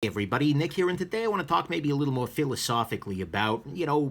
Hey everybody, Nick here, and today I want to talk maybe a little more philosophically about,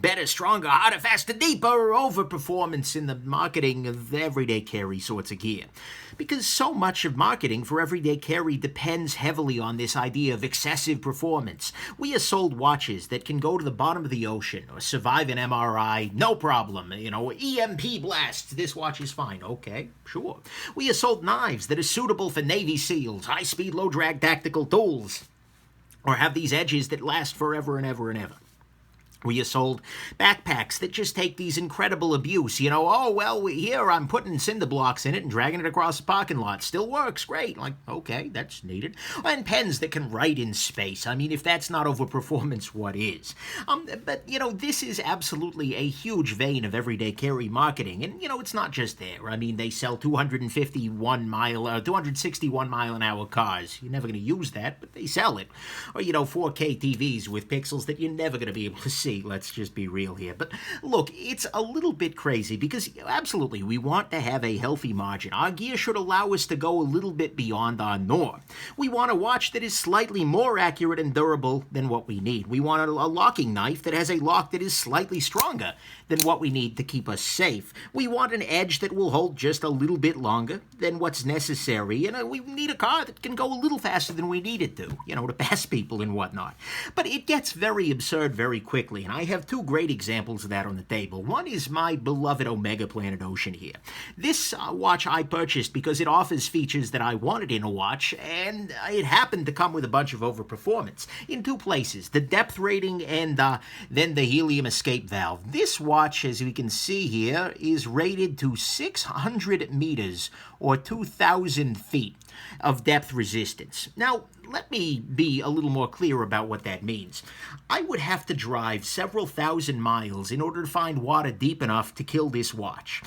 better, stronger, harder, faster, deeper, overperformance in the marketing of everyday carry sorts of gear. Because so much of marketing for everyday carry depends heavily on this idea of excessive performance. We are sold watches that can go to the bottom of the ocean or survive an MRI, no problem. EMP blast, this watch is fine. Okay, sure. We are sold knives that are suitable for Navy SEALs, high-speed, low-drag tactical tools, or have these edges that last forever and ever and ever. We are sold backpacks that just take these incredible abuse. Here I'm putting cinder blocks in it and dragging it across the parking lot. Still works, great. Like, okay, that's needed. And pens that can write in space. I mean, if that's not overperformance, what is? This is absolutely a huge vein of everyday carry marketing. And, it's not just there. I mean, they sell 261 mile an hour cars. You're never going to use that, but they sell it. Or, 4K TVs with pixels that you're never going to be able to see. Let's just be real here. But look, it's a little bit crazy because absolutely we want to have a healthy margin. Our gear should allow us to go a little bit beyond our norm. We want a watch that is slightly more accurate and durable than what we need. We want a locking knife that has a lock that is slightly stronger than what we need to keep us safe. We want an edge that will hold just a little bit longer than what's necessary. And we need a car that can go a little faster than we need it to pass people and whatnot. But it gets very absurd very quickly. And I have two great examples of that on the table. One is my beloved Omega Planet Ocean here. This watch I purchased because it offers features that I wanted in a watch, and it happened to come with a bunch of overperformance in two places, the depth rating and then the helium escape valve. This watch, as we can see here, is rated to 600 meters or 2,000 feet of depth resistance. Now, let me be a little more clear about what that means. I would have to drive several thousand miles in order to find water deep enough to kill this watch.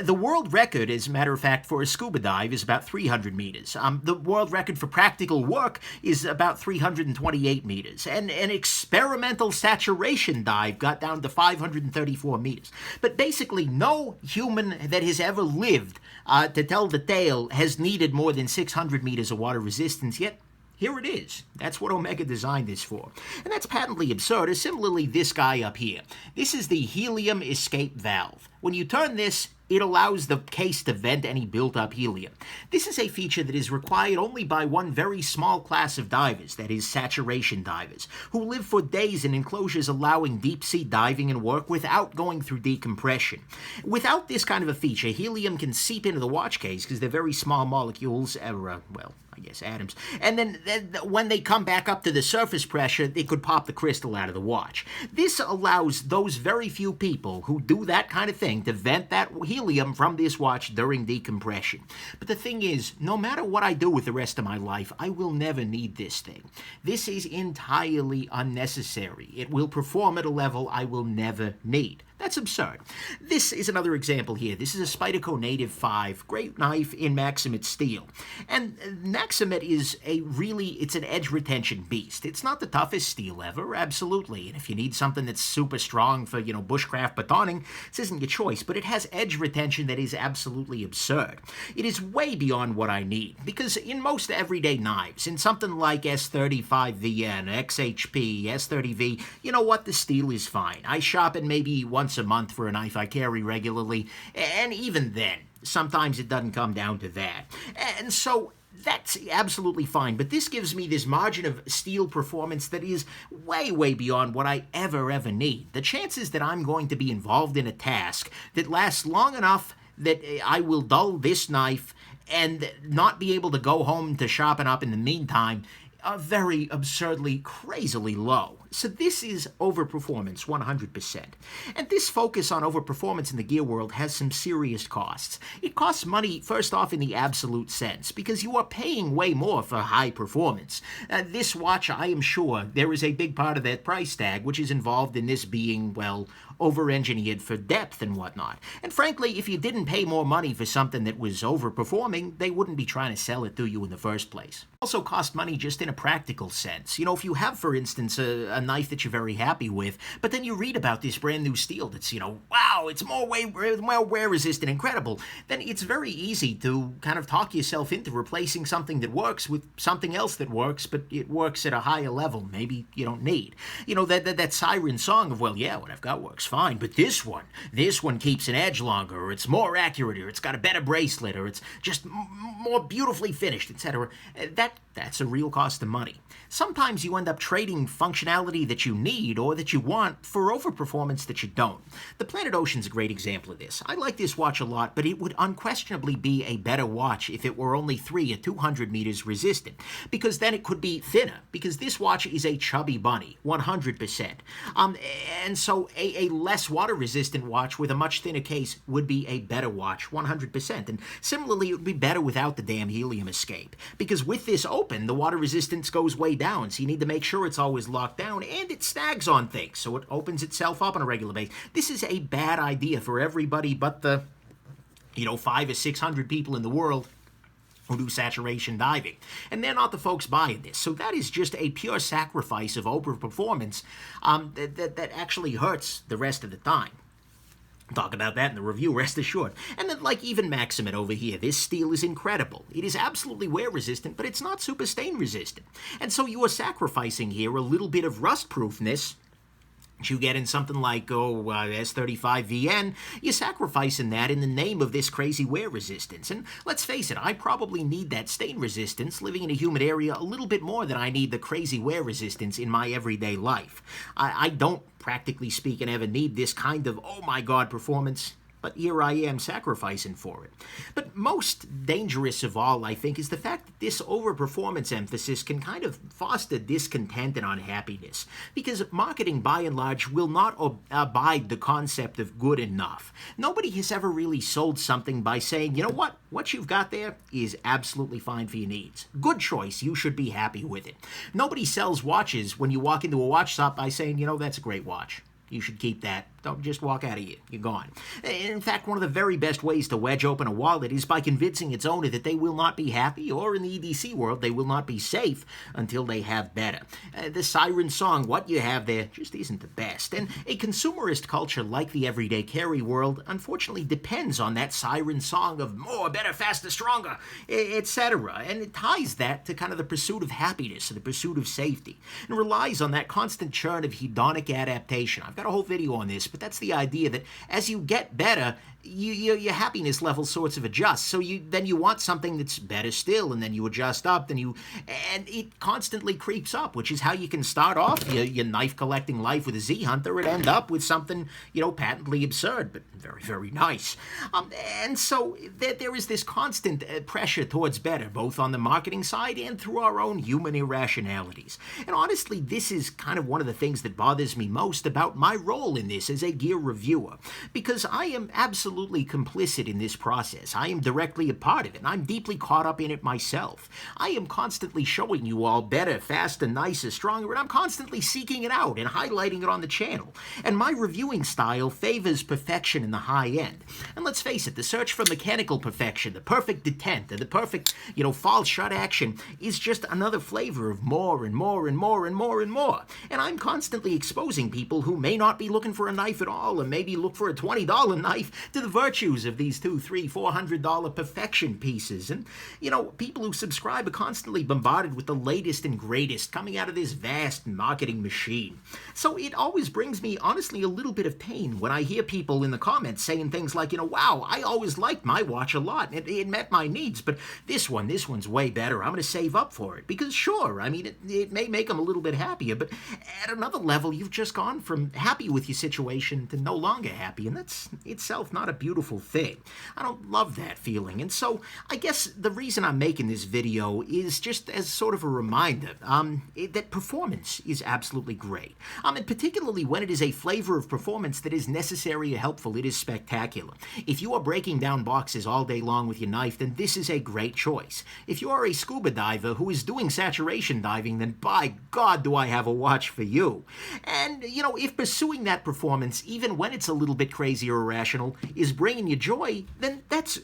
The world record, as a matter of fact, for a scuba dive is about 300 meters. The world record for practical work is about 328 meters. And an experimental saturation dive got down to 534 meters. But basically, no human that has ever lived to tell the tale has needed more than 600 meters of water resistance yet. Here it is. That's what Omega designed this for. And that's patently absurd. Similarly, this guy up here. This is the helium escape valve. When you turn this, it allows the case to vent any built-up helium. This is a feature that is required only by one very small class of divers, that is, saturation divers, who live for days in enclosures allowing deep-sea diving and work without going through decompression. Without this kind of a feature, helium can seep into the watch case because they're very small molecules, atoms. And then when they come back up to the surface pressure, they could pop the crystal out of the watch. This allows those very few people who do that kind of thing to vent that helium from this watch during decompression. But the thing is, no matter what I do with the rest of my life, I will never need this thing. This is entirely unnecessary. It will perform at a level I will never need. That's absurd. This is another example here. This is a Spyderco Native 5, great knife in Maximate steel. And Maximate is it's an edge retention beast. It's not the toughest steel ever, absolutely. And if you need something that's super strong for, bushcraft batoning, this isn't your choice. But it has edge retention that is absolutely absurd. It is way beyond what I need. Because in most everyday knives, in something like S35VN, XHP, S30V, you know what? The steel is fine. I shop it maybe once a month for a knife I carry regularly, and even then, sometimes it doesn't come down to that. And so that's absolutely fine, but this gives me this margin of steel performance that is way, way beyond what I ever need. The chances that I'm going to be involved in a task that lasts long enough that I will dull this knife and not be able to go home to sharpen up in the meantime are very absurdly, crazily low. So this is overperformance 100%. And this focus on overperformance in the gear world has some serious costs. It costs money, first off, in the absolute sense, because you are paying way more for high performance. This watch, I am sure, there is a big part of that price tag which is involved in this being, over-engineered for depth and whatnot. And frankly, if you didn't pay more money for something that was overperforming, they wouldn't be trying to sell it to you in the first place. It also cost money just in a practical sense. If you have, for instance, a knife that you're very happy with, but then you read about this brand new steel that's, wow, it's more wear resistant, incredible, then it's very easy to kind of talk yourself into replacing something that works with something else that works, but it works at a higher level maybe you don't need. That siren song of, well, yeah, what I've got works fine, but this one keeps an edge longer, or it's more accurate, or it's got a better bracelet, or it's just more beautifully finished, etc. That's a real cost of money. Sometimes you end up trading functionality that you need or that you want for overperformance that you don't. The Planet Ocean's a great example of this. I like this watch a lot, but it would unquestionably be a better watch if it were only 3 or 200 meters resistant, because then it could be thinner, because this watch is a chubby bunny, 100%. And so a less water-resistant watch with a much thinner case would be a better watch, 100%. And similarly, it would be better without the damn helium escape, because with this open, the water resistance goes way down, so you need to make sure it's always locked down, and it snags on things, so it opens itself up on a regular basis. This is a bad idea for everybody but the 500 or 600 people in the world who do saturation diving. And they're not the folks buying this. So that is just a pure sacrifice of overperformance that actually hurts the rest of the time. Talk about that in the review, rest assured. And then, like even Maximum over here, this steel is incredible. It is absolutely wear resistant, but it's not super stain resistant. And so you are sacrificing here a little bit of rust proofness you get in something like, S35VN, you're sacrificing that in the name of this crazy wear resistance. And let's face it, I probably need that stain resistance living in a humid area a little bit more than I need the crazy wear resistance in my everyday life. I don't, practically speaking, ever need this kind of, oh my god, performance. But here I am sacrificing for it. But most dangerous of all, I think, is the fact that this overperformance emphasis can kind of foster discontent and unhappiness. Because marketing, by and large, will not abide the concept of good enough. Nobody has ever really sold something by saying, you know what you've got there is absolutely fine for your needs. Good choice, you should be happy with it. Nobody sells watches when you walk into a watch shop by saying, that's a great watch. You should keep that. Don't just walk out of here. You're gone. In fact, one of the very best ways to wedge open a wallet is by convincing its owner that they will not be happy, or in the EDC world, they will not be safe until they have better. The siren song, what you have there, just isn't the best. And a consumerist culture like the everyday carry world, unfortunately, depends on that siren song of more, better, faster, stronger, etc. And it ties that to kind of the pursuit of happiness and the pursuit of safety, and relies on that constant churn of hedonic adaptation. I've got a whole video on this, but that's the idea that as you get better, your happiness level sorts of adjusts. So then you want something that's better still, and then you adjust up, and it constantly creeps up, which is how you can start off your knife collecting life with a Z Hunter and end up with something, patently absurd, but very, very nice. And so there is this constant pressure towards better, both on the marketing side and through our own human irrationalities. And honestly, this is kind of one of the things that bothers me most about my role in this as a gear reviewer, because I am absolutely complicit in this process. I am directly a part of it, and I'm deeply caught up in it myself. I am constantly showing you all better, faster, nicer, stronger, and I'm constantly seeking it out and highlighting it on the channel. And my reviewing style favors perfection in the high end. And let's face it, the search for mechanical perfection, the perfect detent, and the perfect, fall shut action is just another flavor of more and more and more and more and more. And I'm constantly exposing people who may not be looking for a knife at all, and maybe look for a $20 knife, to the virtues of these $200, $300, $400 perfection pieces. And, people who subscribe are constantly bombarded with the latest and greatest coming out of this vast marketing machine. So it always brings me, honestly, a little bit of pain when I hear people in the comments saying things like, wow, I always liked my watch a lot. It met my needs, but this one's way better. I'm going to save up for it. Because sure, it may make them a little bit happier, but at another level, you've just gone from happy with your situation to no longer happy, and that's itself not a beautiful thing. I don't love that feeling. And so I guess the reason I'm making this video is just as sort of a reminder that performance is absolutely great. And particularly when it is a flavor of performance that is necessary or helpful, it is spectacular. If you are breaking down boxes all day long with your knife, then this is a great choice. If you are a scuba diver who is doing saturation diving, then by God do I have a watch for you. And, if pursuing that performance, even when it's a little bit crazy or irrational, is bringing you joy, then that's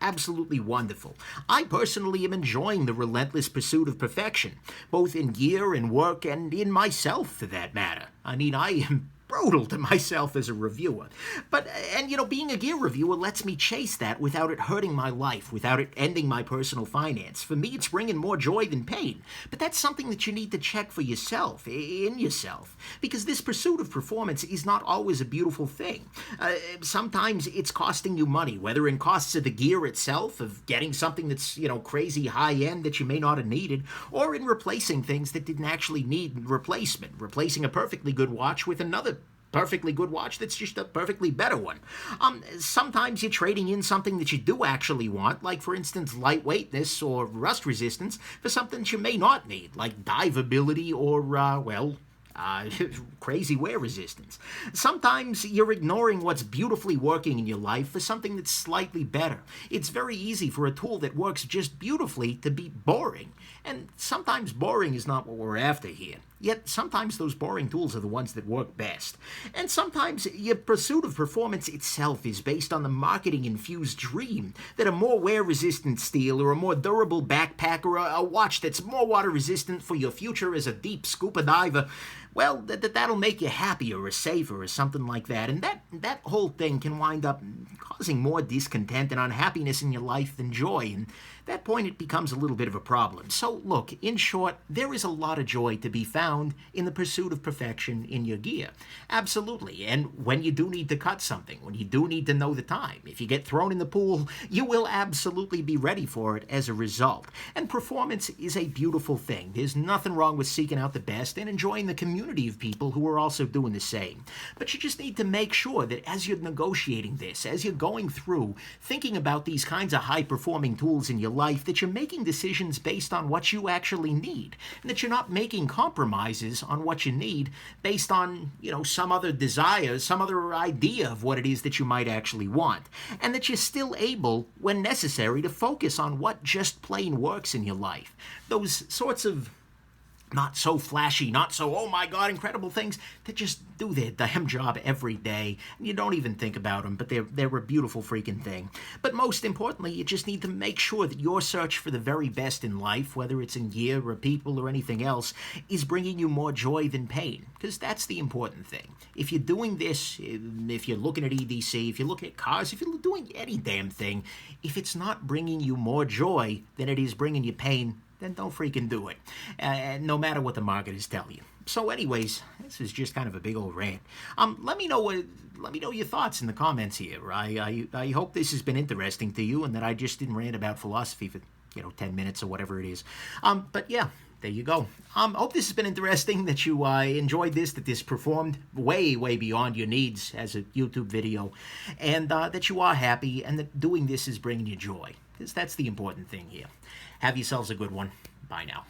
absolutely wonderful. I personally am enjoying the relentless pursuit of perfection, both in gear and work and in myself for that matter. I mean, I am brutal to myself as a reviewer. But, and being a gear reviewer lets me chase that without it hurting my life, without it ending my personal finance. For me, it's bringing more joy than pain. But that's something that you need to check for yourself, in yourself. Because this pursuit of performance is not always a beautiful thing. Sometimes it's costing you money, whether in costs of the gear itself, of getting something that's, crazy high-end that you may not have needed, or in replacing things that didn't actually need replacement, replacing a perfectly good watch with another perfectly good watch that's just a perfectly better one. Sometimes you're trading in something that you do actually want, like for instance lightweightness or rust resistance, for something that you may not need, like dive ability or, crazy wear resistance. Sometimes you're ignoring what's beautifully working in your life for something that's slightly better. It's very easy for a tool that works just beautifully to be boring. And sometimes boring is not what we're after here. Yet sometimes those boring tools are the ones that work best. And sometimes your pursuit of performance itself is based on the marketing-infused dream that a more wear-resistant steel or a more durable backpack or a watch that's more water-resistant for your future as a deep scuba diver, well, that'll make you happier or safer or something like that. And that whole thing can wind up causing more discontent and unhappiness in your life than joy. And at that point, it becomes a little bit of a problem. So, look, in short, there is a lot of joy to be found in the pursuit of perfection in your gear. Absolutely. And when you do need to cut something, when you do need to know the time, if you get thrown in the pool, you will absolutely be ready for it as a result. And performance is a beautiful thing. There's nothing wrong with seeking out the best and enjoying the community of people who are also doing the same. But you just need to make sure that as you're negotiating this, as you're going through, thinking about these kinds of high-performing tools in your life, that you're making decisions based on what you actually need, and that you're not making compromises on what you need based on, some other desire, some other idea of what it is that you might actually want, and that you're still able, when necessary, to focus on what just plain works in your life. Those sorts of not so flashy, not so, oh my God, incredible things that just do their damn job every day. And you don't even think about them, but they're a beautiful freaking thing. But most importantly, you just need to make sure that your search for the very best in life, whether it's in gear or people or anything else, is bringing you more joy than pain. Because that's the important thing. If you're doing this, if you're looking at EDC, if you're looking at cars, if you're doing any damn thing, if it's not bringing you more joy than it is bringing you pain, then don't freaking do it, no matter what the market is telling you. So anyways, this is just kind of a big old rant. Let me know your thoughts in the comments here. I hope this has been interesting to you and that I just didn't rant about philosophy for 10 minutes or whatever it is. But yeah, there you go. Hope this has been interesting, that you enjoyed this, that this performed way, way beyond your needs as a YouTube video, and that you are happy and that doing this is bringing you joy, because that's the important thing here. Have yourselves a good one. Bye now.